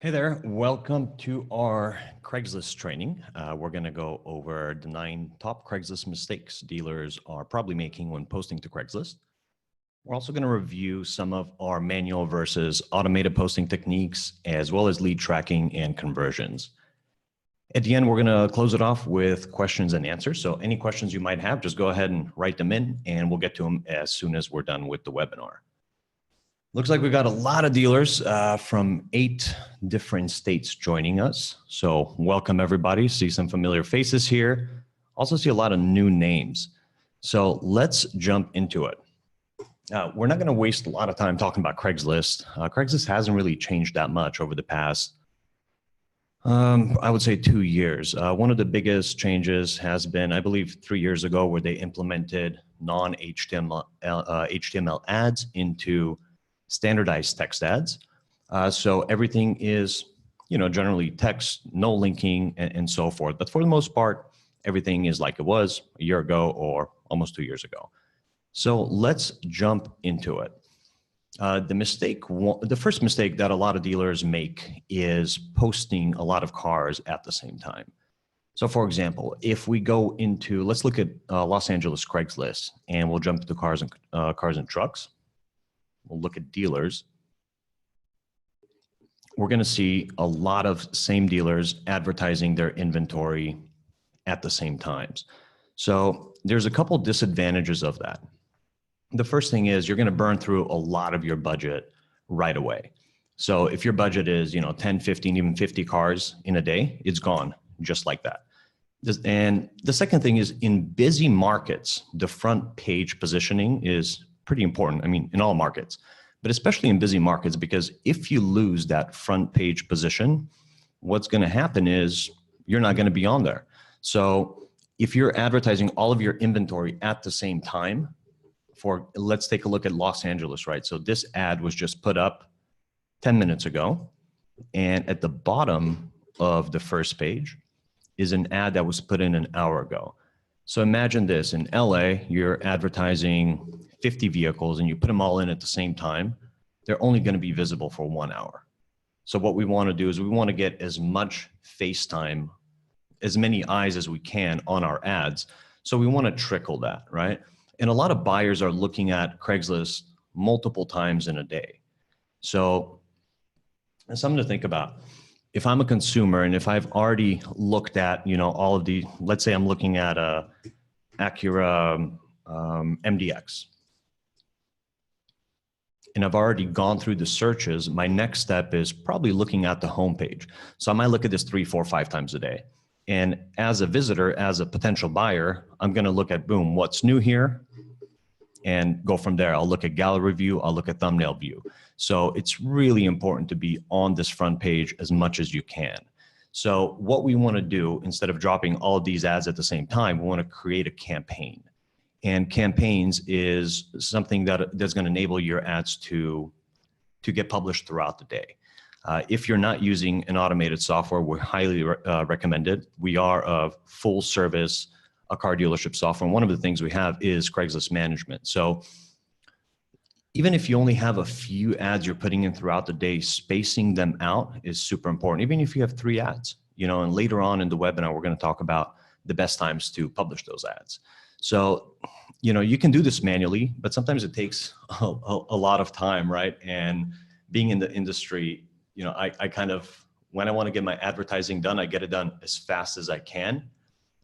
Hey there, welcome to our Craigslist training. We're going to go over the 9 top Craigslist mistakes dealers are probably making when posting to Craigslist. We're also going to review some of our manual versus automated posting techniques, as well as lead tracking and conversions. At the end, we're going to close it off with questions and answers. So any questions you might have, just go ahead and write them in, and we'll get to them as soon as we're done with the webinar. Looks like we got a lot of dealers from 8 different states joining us. So welcome everybody. See some familiar faces here. Also see a lot of new names. So let's jump into it. We're not going to waste a lot of time talking about Craigslist. Craigslist hasn't really changed that much over the past, I would say 2 years. One of the biggest changes has been, I believe, 3 years ago, where they implemented non-HTML HTML ads into standardized text ads. So everything is, generally text, no linking and so forth. But for the most part, everything is like it was a year ago or almost 2 years ago. So let's jump into it. The first mistake that a lot of dealers make is posting a lot of cars at the same time. So for example, if we go into, let's look at Los Angeles Craigslist, and we'll jump to cars and trucks. We'll look at dealers. We're going to see a lot of same dealers advertising their inventory at the same times. So there's a couple disadvantages of that. The first thing is you're going to burn through a lot of your budget right away. So if your budget is, 10, 15, even 50 cars in a day, it's gone just like that. And the second thing is, in busy markets, the front page positioning is pretty important. I mean, in all markets, but especially in busy markets, because if you lose that front page position, what's going to happen is you're not going to be on there. So if you're advertising all of your inventory at the same time, let's take a look at Los Angeles, right? So this ad was just put up 10 minutes ago, and at the bottom of the first page is an ad that was put in an hour ago. So imagine this: in LA, you're advertising 50 vehicles and you put them all in at the same time. They're only going to be visible for 1 hour. So what we want to do is we want to get as much face time, as many eyes as we can on our ads. So we want to trickle that, right? And a lot of buyers are looking at Craigslist multiple times in a day. So it's something to think about. If I'm a consumer and if I've already looked at, all of the, let's say I'm looking at a Acura MDX, and I've already gone through the searches, my next step is probably looking at the homepage. So I might look at this 3, 4, 5 times a day. And as a visitor, as a potential buyer, I'm going to look at, boom, what's new here, and go from there. I'll look at gallery view, I'll look at thumbnail view. So it's really important to be on this front page as much as you can. So what we want to do, instead of dropping all of these ads at the same time, we want to create a campaign. And campaigns is something that's going to enable your ads to get published throughout the day. If you're not using an automated software, we highly recommend it. We are a full service, a car dealership software. And one of the things we have is Craigslist management. So even if you only have a few ads you're putting in throughout the day, spacing them out is super important. Even if you have 3 ads, and later on in the webinar, we're going to talk about the best times to publish those ads. So, you can do this manually, but sometimes it takes a lot of time, right? And being in the industry, I kind of, when I want to get my advertising done, I get it done as fast as I can,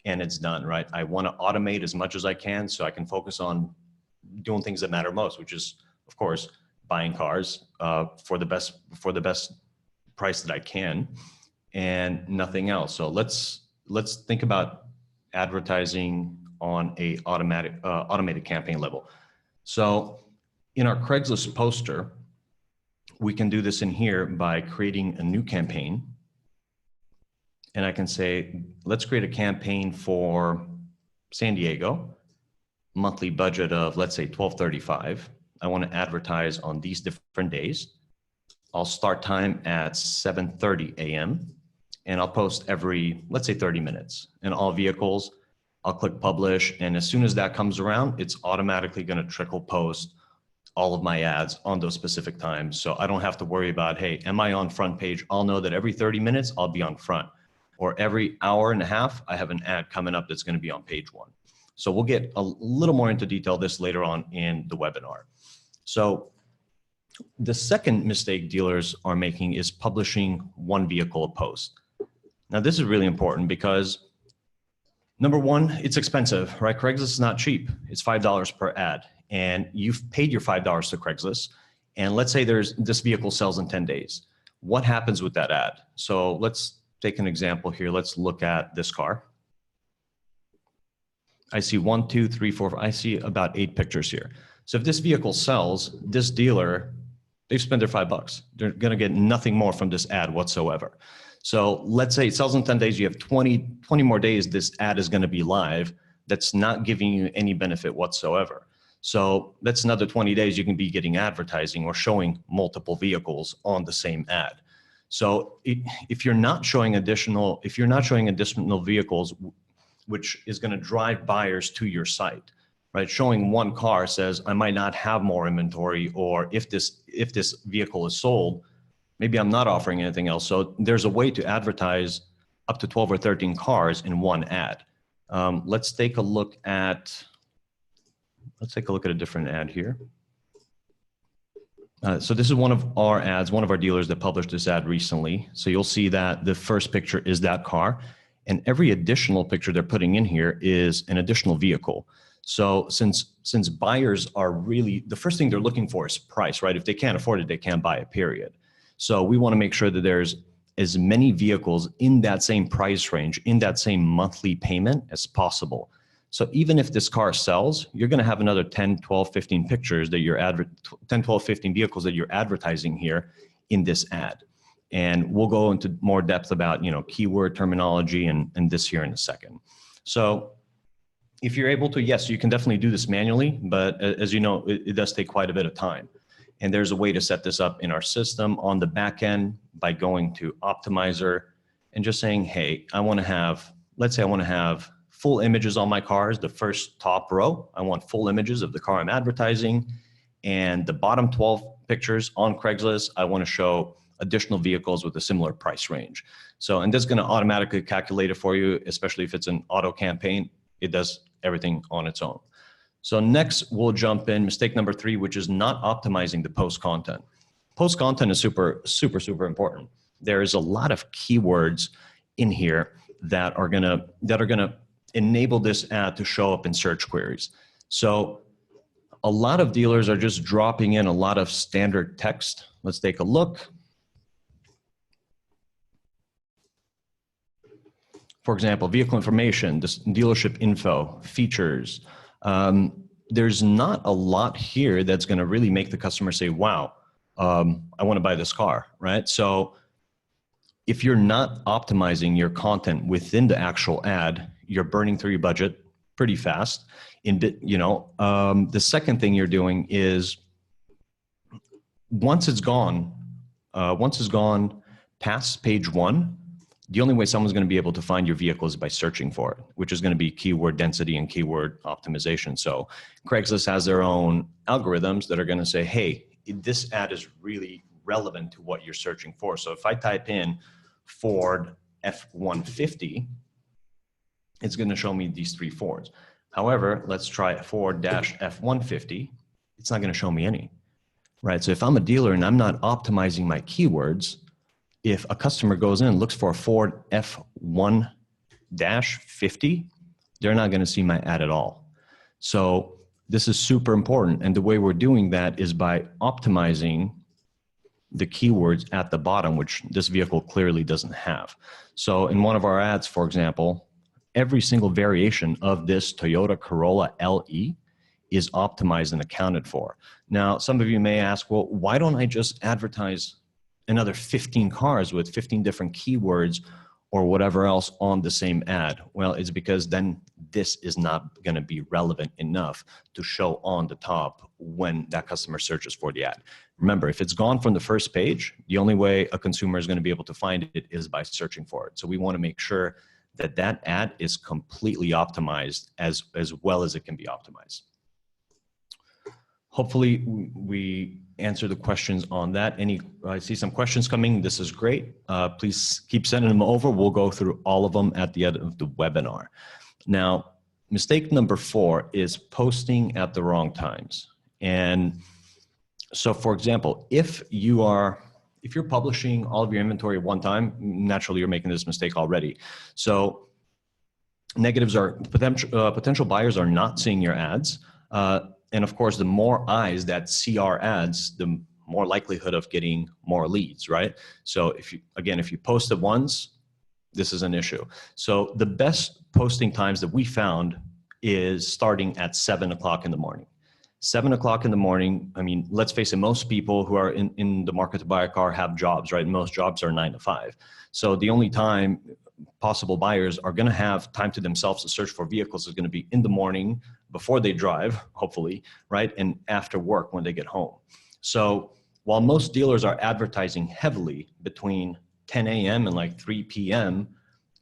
and it's done, right? I want to automate as much as I can so I can focus on doing things that matter most, which is, of course, buying cars for the best price that I can, and nothing else. So let's think about advertising on a automated campaign level. So in our Craigslist poster, we can do this in here by creating a new campaign. And I can say, let's create a campaign for San Diego, monthly budget of, let's say, $12.35. I want to advertise on these different days. I'll start time at 7:30 a.m. and I'll post every, let's say, 30 minutes. And all vehicles, I'll click publish. And as soon as that comes around, it's automatically going to trickle post all of my ads on those specific times. So I don't have to worry about, hey, am I on front page? I'll know that every 30 minutes I'll be on front, or every hour and a half, I have an ad coming up that's going to be on page 1. So we'll get a little more into detail this later on in the webinar. So the second mistake dealers are making is publishing one vehicle a post. Now this is really important because number one, it's expensive, right? Craigslist is not cheap. It's $5 per ad, and you've paid your $5 to Craigslist. And let's say this vehicle sells in 10 days. What happens with that ad? So let's take an example here. Let's look at this car. I see 1, 2, 3, 4, I see about 8 pictures here. So if this vehicle sells, this dealer, they've spent their $5. They're going to get nothing more from this ad whatsoever. So let's say it sells in 10 days, you have 20 more days this ad is going to be live. That's not giving you any benefit whatsoever. So that's another 20 days you can be getting advertising or showing multiple vehicles on the same ad. So if you're not showing additional vehicles, which is going to drive buyers to your site, right? Showing one car says, I might not have more inventory, or if this vehicle is sold, maybe I'm not offering anything else. So there's a way to advertise up to 12 or 13 cars in one ad. Let's take a look at a different ad here. So this is one of our ads, one of our dealers that published this ad recently. So you'll see that the first picture is that car, and every additional picture they're putting in here is an additional vehicle. So since buyers are really, the first thing they're looking for is price, right? If they can't afford it, they can't buy it, period. So we want to make sure that there's as many vehicles in that same price range, in that same monthly payment as possible. So even if this car sells, you're going to have another 10, 12, 15 pictures that 10, 12, 15 vehicles that you're advertising here in this ad. And we'll go into more depth about, keyword terminology and this here in a second. So if you're able to, yes, you can definitely do this manually, but as you know, it does take quite a bit of time. And there's a way to set this up in our system on the back end by going to Optimizer and just saying, hey, let's say I want to have full images on my cars. The first top row, I want full images of the car I'm advertising. And the bottom 12 pictures on Craigslist, I want to show additional vehicles with a similar price range. So, and this is going to automatically calculate it for you, especially if it's an auto campaign. It does everything on its own. So next we'll jump in mistake number 3, which is not optimizing the post content. Post content is super, super, super important. There is a lot of keywords in here that are gonna enable this ad to show up in search queries. So a lot of dealers are just dropping in a lot of standard text. Let's take a look. For example, vehicle information, this dealership info, features. There's not a lot here that's going to really make the customer say, wow, I want to buy this car, right? So if you're not optimizing your content within the actual ad, you're burning through your budget pretty fast. The second thing you're doing is once it's gone past page 1, the only way someone's going to be able to find your vehicle is by searching for it, which is going to be keyword density and keyword optimization. So Craigslist has their own algorithms that are going to say, hey, this ad is really relevant to what you're searching for. So if I type in Ford F-150, it's going to show me these 3 Fords. However, let's try Ford-F-150. It's not going to show me any, right? So if I'm a dealer and I'm not optimizing my keywords, if a customer goes in and looks for a Ford F1-50, they're not going to see my ad at all. So this is super important. And the way we're doing that is by optimizing the keywords at the bottom, which this vehicle clearly doesn't have. So in one of our ads, for example, every single variation of this Toyota Corolla LE is optimized and accounted for. Now, some of you may ask, well, why don't I just advertise another 15 cars with 15 different keywords or whatever else on the same ad? Well, it's because then this is not going to be relevant enough to show on the top when that customer searches for the ad. Remember, if it's gone from the first page, the only way a consumer is going to be able to find it is by searching for it. So we want to make sure that that ad is completely optimized as well as it can be optimized. hopefully we answer the questions on that. I see some questions coming. This is great. Please keep sending them over. We'll go through all of them at the end of the webinar. Now, mistake number 4 is posting at the wrong times. And so for example, if you're publishing all of your inventory at one time, naturally you're making this mistake already. So negatives are potential buyers are not seeing your ads. And of course, the more eyes that see our ads, the more likelihood of getting more leads, right? So if you post it once, this is an issue. So the best posting times that we found is starting at 7 o'clock in the morning. 7 o'clock in the morning, I mean, let's face it, most people who are in the market to buy a car have jobs, right? Most jobs are 9 to 5. So the only time possible buyers are going to have time to themselves to search for vehicles is going to be in the morning before they drive, hopefully, right? And after work when they get home. So while most dealers are advertising heavily between 10 a.m. and like 3 p.m.,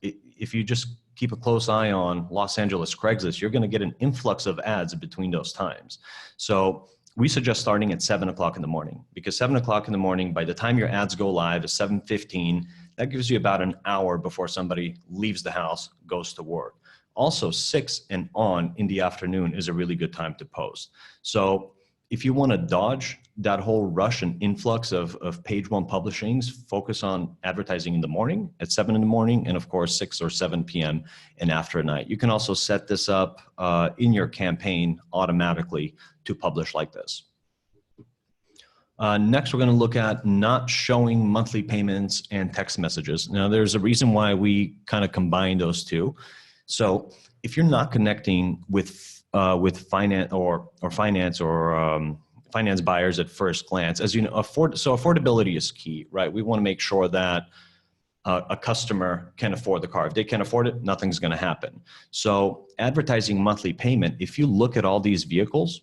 if you just keep a close eye on Los Angeles Craigslist, you're going to get an influx of ads between those times. So we suggest starting at 7 o'clock in the morning, because 7 o'clock in the morning, by the time your ads go live at 7:15, that gives you about an hour before somebody leaves the house, goes to work. Also, 6 and on in the afternoon is a really good time to post. So if you want to dodge that whole rush and influx of page 1 publishings, focus on advertising in the morning at 7 in the morning, and of course 6 or 7 p.m. and after at night. You can also set this up in your campaign automatically to publish like this. Next, we're going to look at not showing monthly payments and text messages. Now, there's a reason why we kind of combine those two. So if you're not connecting with finance or finance buyers at first glance, as you know, affordability is key, right? We want to make sure that a customer can afford the car. If they can't afford it, nothing's going to happen. So advertising monthly payment, if you look at all these vehicles,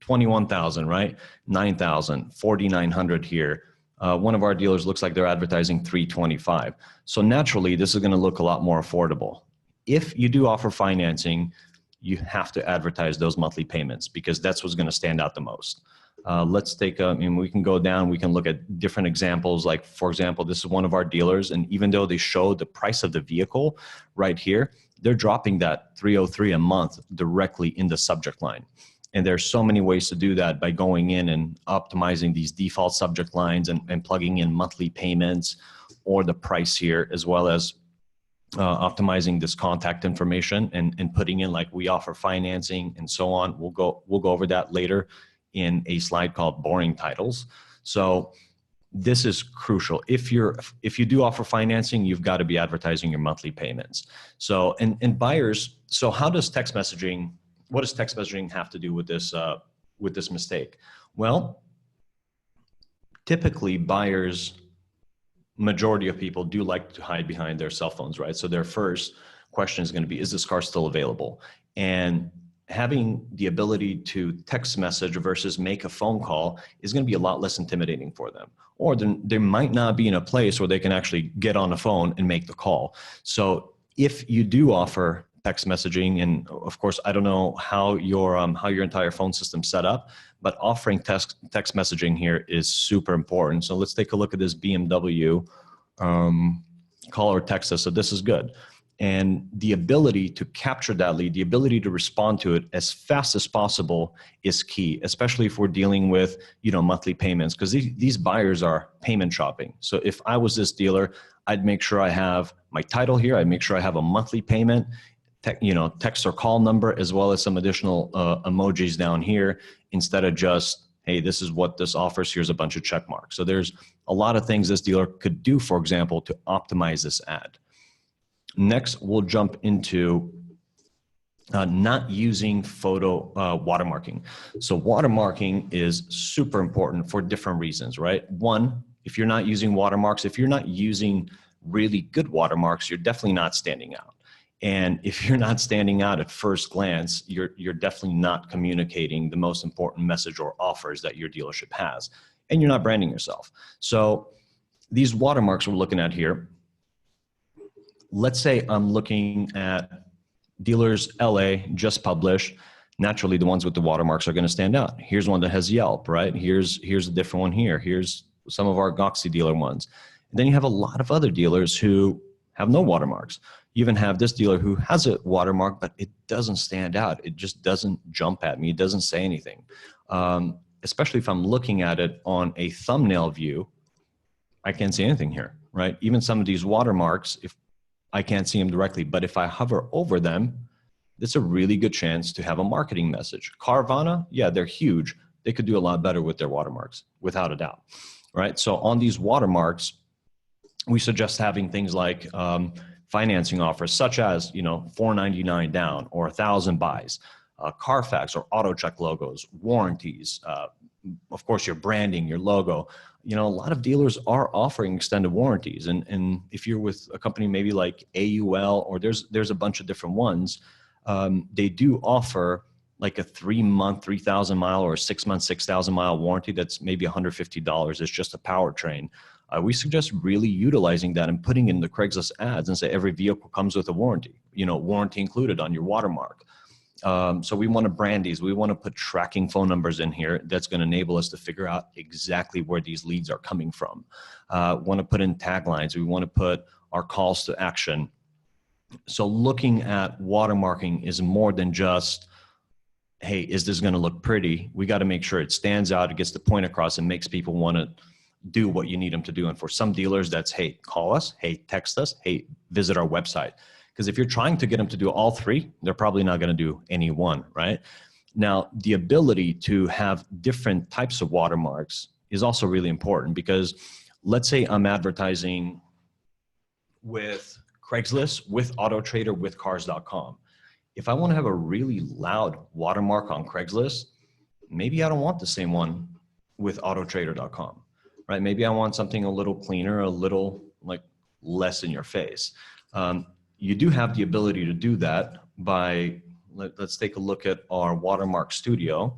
21,000, right? 9,000, 4,900 here. One of our dealers looks like they're advertising 325. So naturally, this is going to look a lot more affordable. If you do offer financing, you have to advertise those monthly payments, because that's what's going to stand out the most. Let's take we can go down, we can look at different examples. Like, for example, this is one of our dealers, and even though they show the price of the vehicle right here, they're dropping that 303 a month directly in the subject line. And there's so many ways to do that by going in and optimizing these default subject lines and plugging in monthly payments or the price here, as well as optimizing this contact information and putting in like we offer financing and so on. We'll go over that later in a slide called boring titles. So this is crucial. If you do offer financing, you've got to be advertising your monthly payments. So and buyers. So how does text messaging? What does text messaging have to do with this mistake? Well, typically buyers, majority of people do like to hide behind their cell phones, right? So their first question is going to be, is this car still available? And having the ability to text message versus make a phone call is going to be a lot less intimidating for them. Or they might not be in a place where they can actually get on the phone and make the call. So if you do offer text messaging, and of course, I don't know how your entire phone system's set up, but offering text messaging here is super important. So let's take a look at this BMW call or text us. So this is good. And the ability to capture that lead, the ability to respond to it as fast as possible is key, especially if we're dealing with, monthly payments, because these buyers are payment shopping. So if I was this dealer, I'd make sure I have my title here. I'd make sure I have a monthly payment, text or call number, as well as some additional emojis down here, instead of just, hey, this is what this offers, here's a bunch of check marks. So there's a lot of things this dealer could do, for example, to optimize this ad. Next, we'll jump into not using photo watermarking. So watermarking is super important for different reasons, right? One, if you're not using watermarks, if you're not using really good watermarks, you're definitely not standing out. And if you're not standing out at first glance, you're definitely not communicating the most important message or offers that your dealership has, and you're not branding yourself. So these watermarks we're looking at here, let's say I'm looking at Dealers LA just published naturally the ones with the watermarks are going to stand out. Here's one that has Yelp, right? Here's a different one here. Here's some of our Goxie dealer ones. And then you have a lot of other dealers who have no watermarks. You even have this dealer who has a watermark, but it doesn't stand out. It just doesn't jump at me. It doesn't say anything. Especially if I'm looking at it on a thumbnail view, I can't see anything here, right? Even some of these watermarks, if I can't see them directly, but if I hover over them, it's a really good chance to have a marketing message. Carvana, yeah, they're huge. They could do a lot better with their watermarks, without a doubt, right? So on these watermarks, we suggest having things like financing offers, such as, you know, $499 down or 1,000 buys, Carfax or auto check logos, warranties, of course, your branding, your logo. You know, a lot of dealers are offering extended warranties. And if you're with a company maybe like AUL, or there's a bunch of different ones, they do offer like a 3-month, 3,000 mile or a 6-month, 6,000 mile warranty that's maybe $150. It's just a powertrain. We suggest really utilizing that and putting in the Craigslist ads and say every vehicle comes with a warranty, you know, warranty included on your watermark. So we want to brand these. We want to put tracking phone numbers in here that's going to enable us to figure out exactly where these leads are coming from. Want to put in taglines. We want to put our calls to action. So looking at watermarking is more than just, hey, is this going to look pretty? We got to make sure it stands out, it gets the point across, and makes people want to do what you need them to do. And for some dealers, that's, hey, call us, hey, text us, hey, visit our website. Because if you're trying to get them to do all three, they're probably not going to do any one, right? Now, the ability to have different types of watermarks is also really important, because let's say I'm advertising with Craigslist, with AutoTrader, with Cars.com. If I want to have a really loud watermark on Craigslist, maybe I don't want the same one with AutoTrader.com, right? Maybe I want something a little cleaner, a little like less in your face. You do have the ability to do that by, let's take a look at our Watermark Studio.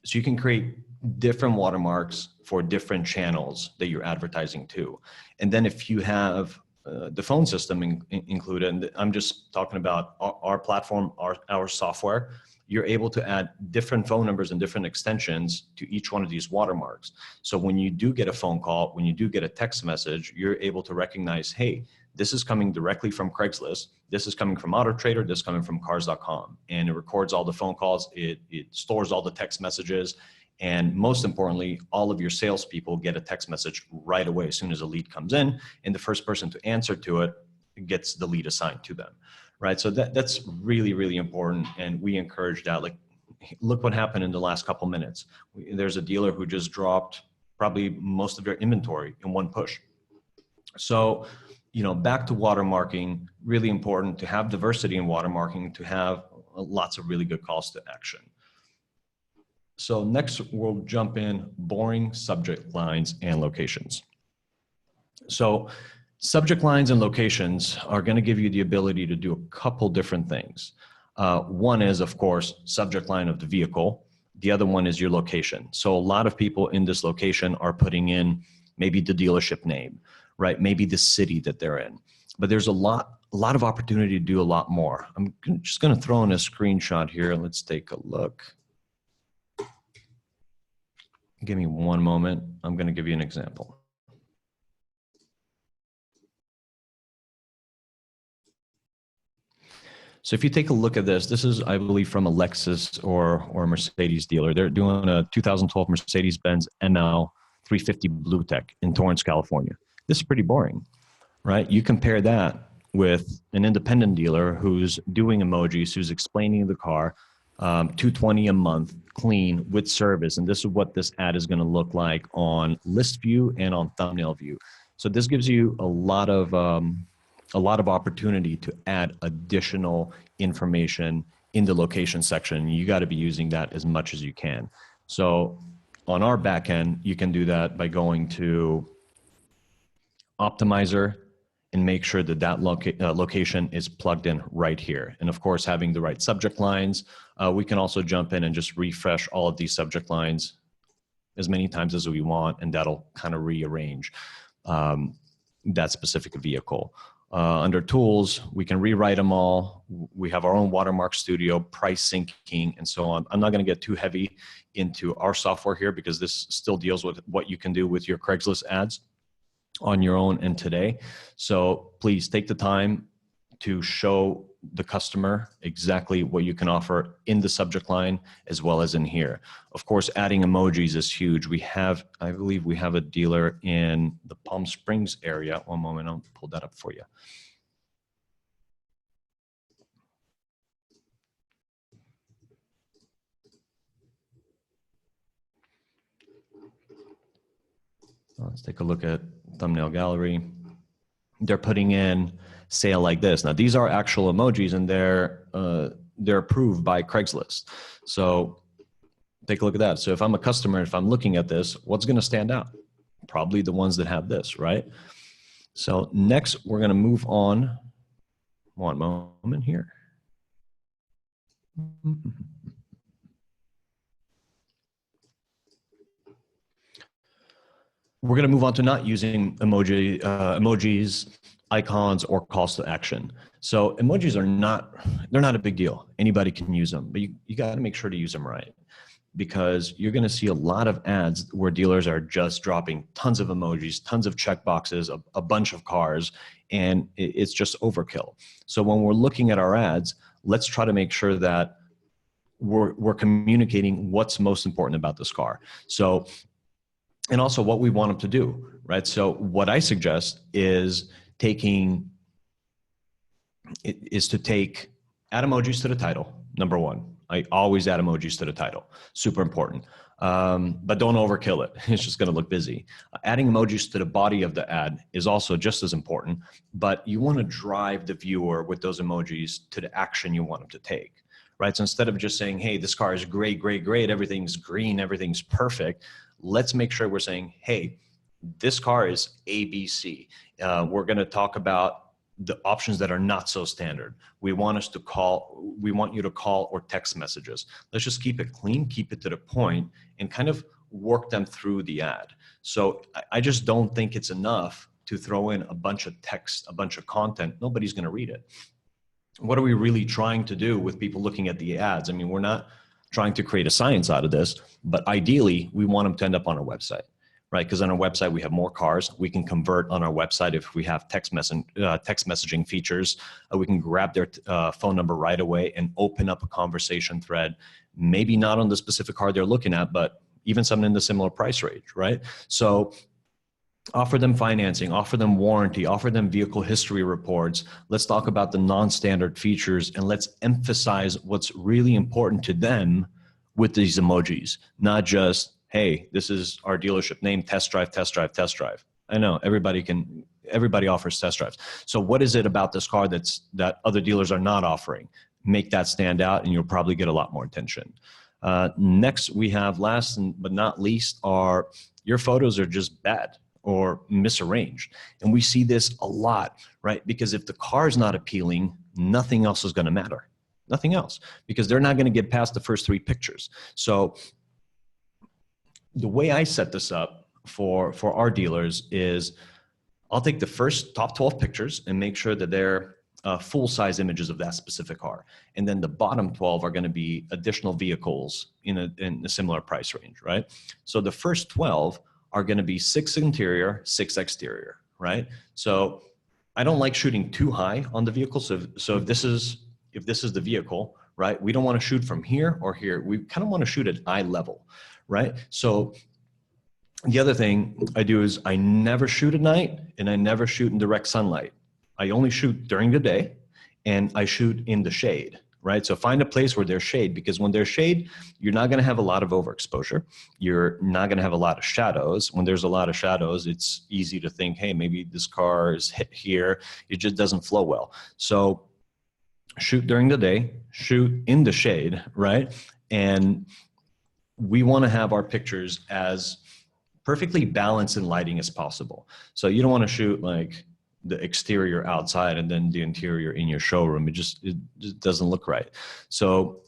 So you can create different watermarks for different channels that you're advertising to. And then if you have the phone system included, and I'm just talking about our platform, our software, you're able to add different phone numbers and different extensions to each one of these watermarks. So when you do get a phone call, when you do get a text message, you're able to recognize, hey, this is coming directly from Craigslist, this is coming from AutoTrader, this is coming from Cars.com. And it records all the phone calls, it stores all the text messages, and most importantly, all of your salespeople get a text message right away as soon as a lead comes in, and the first person to answer to it gets the lead assigned to them, right? So that's really, really important, and we encourage that. Like, look what happened in the last couple minutes. There's a dealer who just dropped probably most of their inventory in one push. So, you know, back to watermarking, really important to have diversity in watermarking, to have lots of really good calls to action. So next we'll jump in boring subject lines and locations. So subject lines and locations are going to give you the ability to do a couple different things. One is, of course, subject line of the vehicle. The other one is your location. So a lot of people in this location are putting in maybe the dealership name, right? Maybe the city that they're in. But there's a lot of opportunity to do a lot more. I'm just going to throw in a screenshot here. Let's take a look. Give me one moment. I'm going to give you an example. So if you take a look at this, this is, I believe, from a Lexus or a Mercedes dealer. They're doing a 2012 Mercedes-Benz ML 350 Blue Tech in Torrance, California. This is pretty boring, right? You compare that with an independent dealer who's doing emojis, who's explaining the car, $220 a month, clean, with service. And this is what this ad is going to look like on list view and on thumbnail view. So this gives you a lot of opportunity to add additional information in the location section. You got to be using that as much as you can. So on our back end, you can do that by going to Optimizer and make sure that that location is plugged in right here. And of course, having the right subject lines, we can also jump in and just refresh all of these subject lines as many times as we want, and that'll kind of rearrange that specific vehicle. Under tools, we can rewrite them all. We have our own watermark studio, price syncing, and so on. I'm not going to get too heavy into our software here because this still deals with what you can do with your Craigslist ads on your own and today. So please take the time to show the customer exactly what you can offer in the subject line as well as in here. Of course, adding emojis is huge. We have, I believe we have a dealer in the Palm Springs area. One moment, I'll pull that up for you. Let's take a look at thumbnail gallery. They're putting in sale like this. Now these are actual emojis and they're approved by Craigslist. So take a look at that. So if I'm a customer, if I'm looking at this, what's going to stand out? Probably the ones that have this, right? So next we're going to move on. One moment here. We're going to move on to not using emojis, icons, or calls to action. So emojis are they're not a big deal. Anybody can use them, but you got to make sure to use them right, because you're going to see a lot of ads where dealers are just dropping tons of emojis, tons of checkboxes, a bunch of cars, and it's just overkill. So when we're looking at our ads, let's try to make sure that we're communicating what's most important about this car. So, and also what we want them to do, right? So what I suggest is add emojis to the title, number one. I always add emojis to the title, super important. But don't overkill it. It's just gonna look busy. Adding emojis to the body of the ad is also just as important, but you wanna drive the viewer with those emojis to the action you want them to take, right? So instead of just saying, hey, this car is great, great, great, everything's green, everything's perfect, let's make sure we're saying, hey, this car is ABC. We're gonna talk about the options that are not so standard. We want you to call or text messages. Let's just keep it clean, keep it to the point, and kind of work them through the ad. So I just don't think it's enough to throw in a bunch of text, a bunch of content. Nobody's gonna read it. What are we really trying to do with people looking at the ads? I mean, we're not trying to create a science out of this, but ideally we want them to end up on our website, right? Because on our website, we have more cars. We can convert on our website if we have text messaging features. We can grab their phone number right away and open up a conversation thread, maybe not on the specific car they're looking at, but even something in the similar price range, right? So offer them financing, offer them warranty, offer them vehicle history reports. Let's talk about the non-standard features and let's emphasize what's really important to them with these emojis, not just, hey, this is our dealership name, test drive, test drive, test drive. I know everybody offers test drives. So what is it about this car that other dealers are not offering? Make that stand out and you'll probably get a lot more attention. Next we have, last but not least, are your photos are just bad or misarranged. And we see this a lot, right? Because if the car is not appealing, nothing else is gonna matter. Nothing else, because they're not gonna get past the first 3 pictures. So the way I set this up for our dealers is I'll take the first top 12 pictures and make sure that they're full-size images of that specific car. And then the bottom 12 are gonna be additional vehicles in a similar price range, right? So the first 12 are gonna be 6 interior, 6 exterior, right? So I don't like shooting too high on the vehicle. So if this is the vehicle, right? We don't wanna shoot from here or here. We kind of wanna shoot at eye level, right? So the other thing I do is I never shoot at night and I never shoot in direct sunlight. I only shoot during the day and I shoot in the shade, right? So find a place where there's shade, because when there's shade, you're not gonna have a lot of overexposure. You're not gonna have a lot of shadows. When there's a lot of shadows, it's easy to think, hey, maybe this car is hit here. It just doesn't flow well. So shoot during the day, shoot in the shade, right? And we wanna have our pictures as perfectly balanced in lighting as possible. So you don't wanna shoot like the exterior outside and then the interior in your showroom. It just doesn't look right. So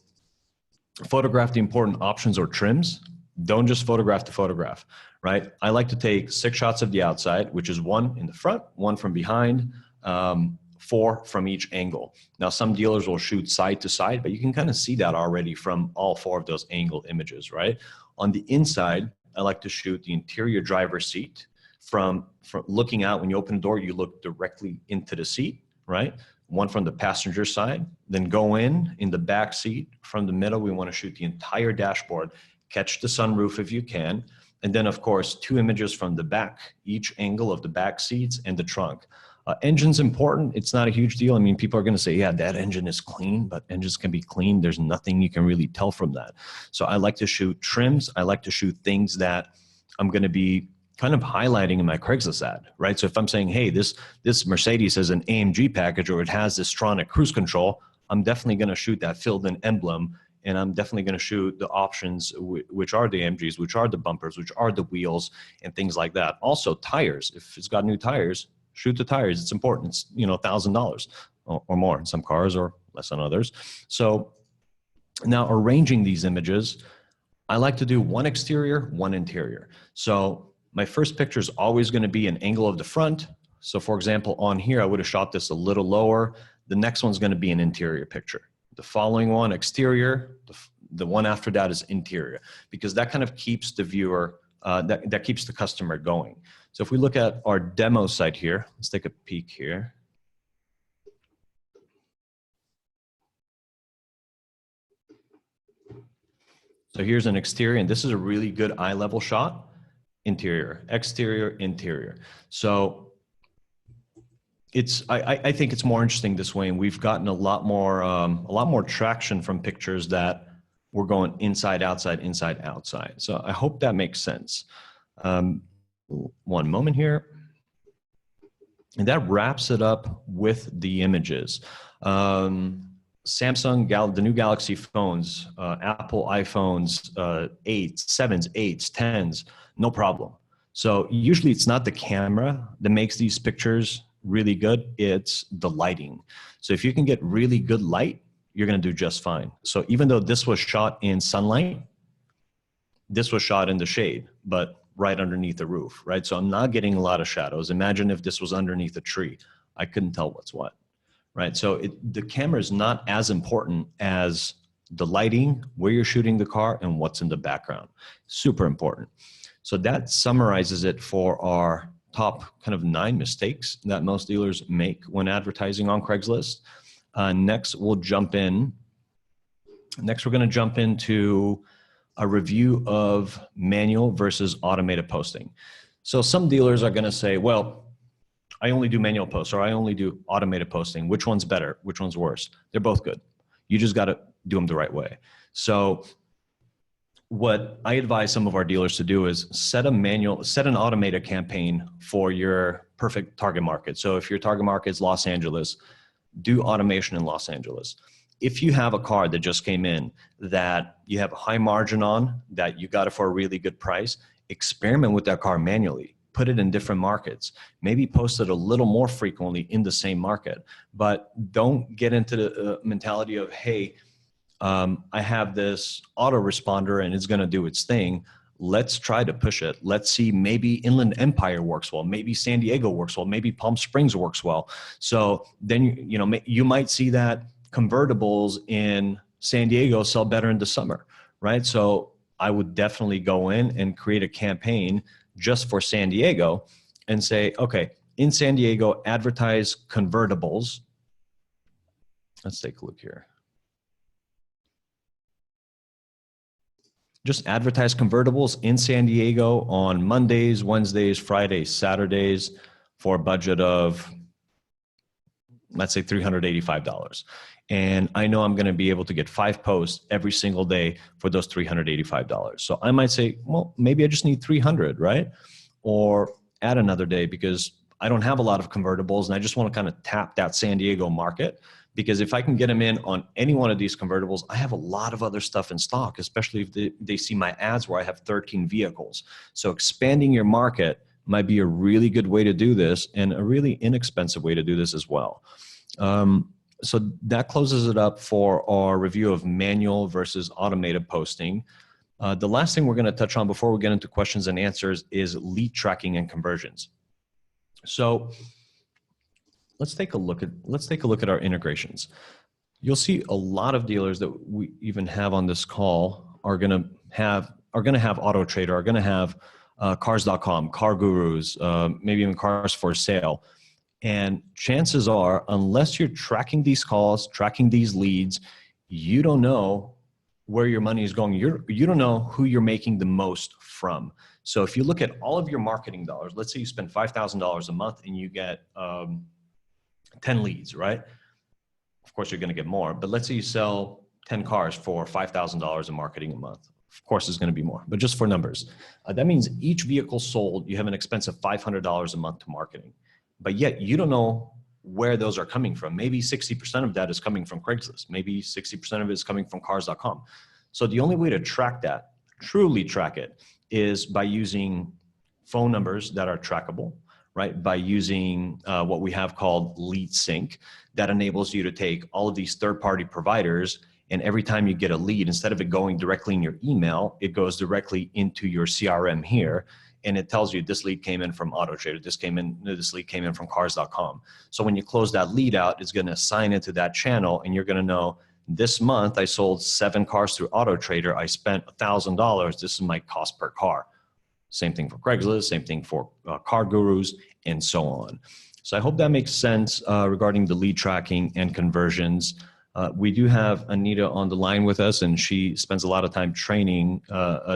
photograph the important options or trims. Don't just photograph the photograph, right? I like to take 6 shots of the outside, which is 1 in the front, 1 from behind, 4 from each angle. Now, some dealers will shoot side to side, but you can kind of see that already from all 4 of those angle images, right? On the inside, I like to shoot the interior driver's seat. From looking out, when you open the door, you look directly into the seat, right? One from the passenger side, then go in the back seat. From the middle, we want to shoot the entire dashboard, catch the sunroof if you can. And then, of course, 2 images from the back, each angle of the back seats and the trunk. Engine's important. It's not a huge deal. I mean, people are going to say, yeah, that engine is clean, but engines can be clean. There's nothing you can really tell from that. So I like to shoot trims. I like to shoot things that I'm going to be kind of highlighting in my Craigslist ad, right? So if I'm saying, hey, this Mercedes has an AMG package, or it has this Tronic cruise control, I'm definitely going to shoot that filled-in emblem, and I'm definitely going to shoot the options, which are the AMGs, which are the bumpers, which are the wheels, and things like that. Also, tires. If it's got new tires, shoot the tires. It's important. It's, you know, $1,000 or more in some cars, or less on others. So now arranging these images, I like to do 1 exterior, 1 interior. So my first picture is always going to be an angle of the front. So for example, on here, I would have shot this a little lower. The next one's going to be an interior picture. The following one, exterior. The one after that is interior, because that kind of keeps the viewer, that keeps the customer going. So if we look at our demo site here, let's take a peek here. So here's an exterior, and this is a really good eye level shot. Interior, exterior, interior. So I think it's more interesting this way, and we've gotten a lot more traction from pictures that we're going inside, outside, inside, outside. So I hope that makes sense. One moment here. And that wraps it up with the images. Samsung, the new Galaxy phones, Apple iPhones, 8s, 7s, 8s, 10s, no problem. So usually it's not the camera that makes these pictures really good, it's the lighting. So if you can get really good light, you're gonna do just fine. So even though this was shot in sunlight, this was shot in the shade, but right underneath the roof, right? So I'm not getting a lot of shadows. Imagine if this was underneath a tree. I couldn't tell what's what, right? So the camera is not as important as the lighting, where you're shooting the car, and what's in the background. Super important. So that summarizes it for our top kind of 9 mistakes that most dealers make when advertising on Craigslist. Next, we're going to jump into a review of manual versus automated posting. So some dealers are going to say, well, I only do manual posts, or I only do automated posting. Which one's better? Which one's worse? They're both good. You just got to do them the right way. So what I advise some of our dealers to do is set an automated campaign for your perfect target market. So if your target market is Los Angeles, do automation in Los Angeles. If you have a car that just came in that you have a high margin on, that you got it for a really good price, experiment with that car manually. Put it in different markets. Maybe post it a little more frequently in the same market. But don't get into the mentality of, hey, I have this autoresponder and it's going to do its thing. Let's try to push it. Let's see, maybe Inland Empire works well. Maybe San Diego works well. Maybe Palm Springs works well. So then, you might see that convertibles in San Diego sell better in the summer, right? So I would definitely go in and create a campaign just for San Diego and say, okay, in San Diego, advertise convertibles. Let's take a look here. Just advertise convertibles in San Diego on Mondays, Wednesdays, Fridays, Saturdays for a budget of, let's say, $385. And I know I'm going to be able to get 5 posts every single day for those $385. So I might say, well, maybe I just need 300, right? Or add another day because I don't have a lot of convertibles and I just want to kind of tap that San Diego market. Because if I can get them in on any one of these convertibles, I have a lot of other stuff in stock, especially if they see my ads where I have 13 vehicles. So expanding your market might be a really good way to do this and a really inexpensive way to do this as well. So that closes it up for our review of manual versus automated posting. The last thing we're going to touch on before we get into questions and answers is lead tracking and conversions. So let's take a look at our integrations. You'll see a lot of dealers that we even have on this call are going to have Auto Trader, are going to have cars.com, car gurus, maybe even cars for sale. And chances are, unless you're tracking these calls, tracking these leads, you don't know where your money is going. You don't know who you're making the most from. So if you look at all of your marketing dollars, let's say you spend $5,000 a month and you get 10 leads, right? Of course, you're going to get more, but let's say you sell 10 cars for $5,000 in marketing a month. Of course, it's going to be more, but just for numbers. That means each vehicle sold, you have an expense of $500 a month to marketing, but yet you don't know where those are coming from. Maybe 60% of that is coming from Craigslist. Maybe 60% of it is coming from cars.com. So the only way to track that, truly track it, is by using phone numbers that are trackable, right? By using what we have called lead sync that enables you to take all of these third-party providers, and every time you get a lead, instead of it going directly in your email, it goes directly into your CRM here, and it tells you this lead came in from Auto Trader, this lead came in from cars.com. So when you close that lead out, it's going to assign it to that channel, and you're going to know this month I sold 7 cars through Auto Trader. I spent $1,000. This is my cost per car. Same thing for Craigslist, same thing for car gurus, and so on. So I hope that makes sense regarding the lead tracking and conversions. We do have Anita on the line with us, and she spends a lot of time training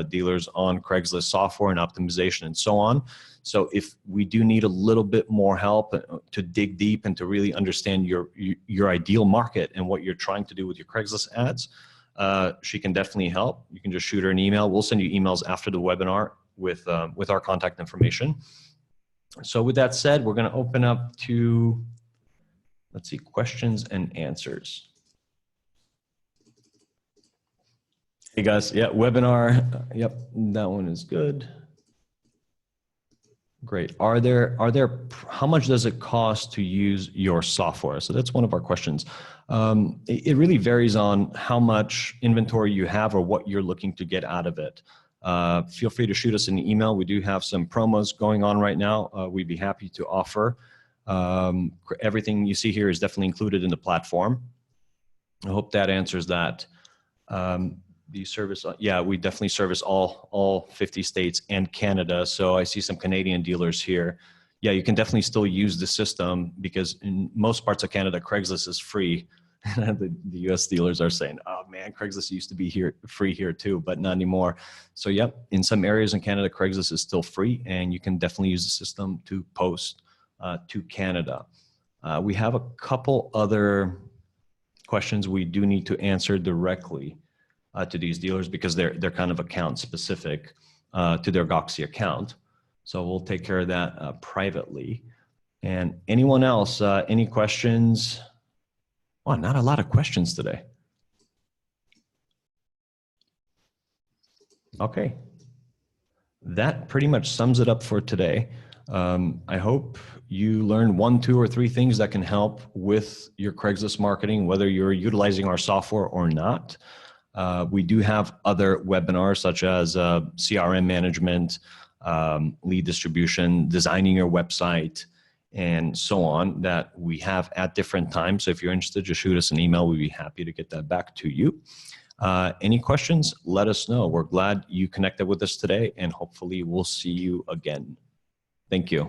dealers on Craigslist software and optimization and so on. So if we do need a little bit more help to dig deep and to really understand your ideal market and what you're trying to do with your Craigslist ads, she can definitely help. You can just shoot her an email. We'll send you emails after the webinar with our contact information. So with that said, we're going to open up to, let's see, questions and answers. Hey guys, yeah, webinar. Yep, that one is good. Great. How much does it cost to use your software? So that's one of our questions. It really varies on how much inventory you have or what you're looking to get out of it. Feel free to shoot us an email. We do have some promos going on right now. We'd be happy to offer. Everything you see here is definitely included in the platform. I hope that answers that. The service, yeah, we definitely service all 50 states and Canada. So I see some Canadian dealers here. Yeah, you can definitely still use the system because in most parts of Canada, Craigslist is free. the US dealers are saying, oh man, Craigslist used to be free here too, but not anymore. So yep, in some areas in Canada, Craigslist is still free, and you can definitely use the system to post to Canada. We have a couple other questions we do need to answer directly to these dealers because they're kind of account specific to their Goxy account. So we'll take care of that privately. And anyone else, any questions? Oh, not a lot of questions today. Okay. That pretty much sums it up for today. I hope you learned 1, 2, or 3 things that can help with your Craigslist marketing, whether you're utilizing our software or not. We do have other webinars such as CRM management, lead distribution, designing your website, and so on that we have at different times. So if you're interested, just shoot us an email. We'd be happy to get that back to you. Any questions, let us know. We're glad you connected with us today, and hopefully we'll see you again. Thank you.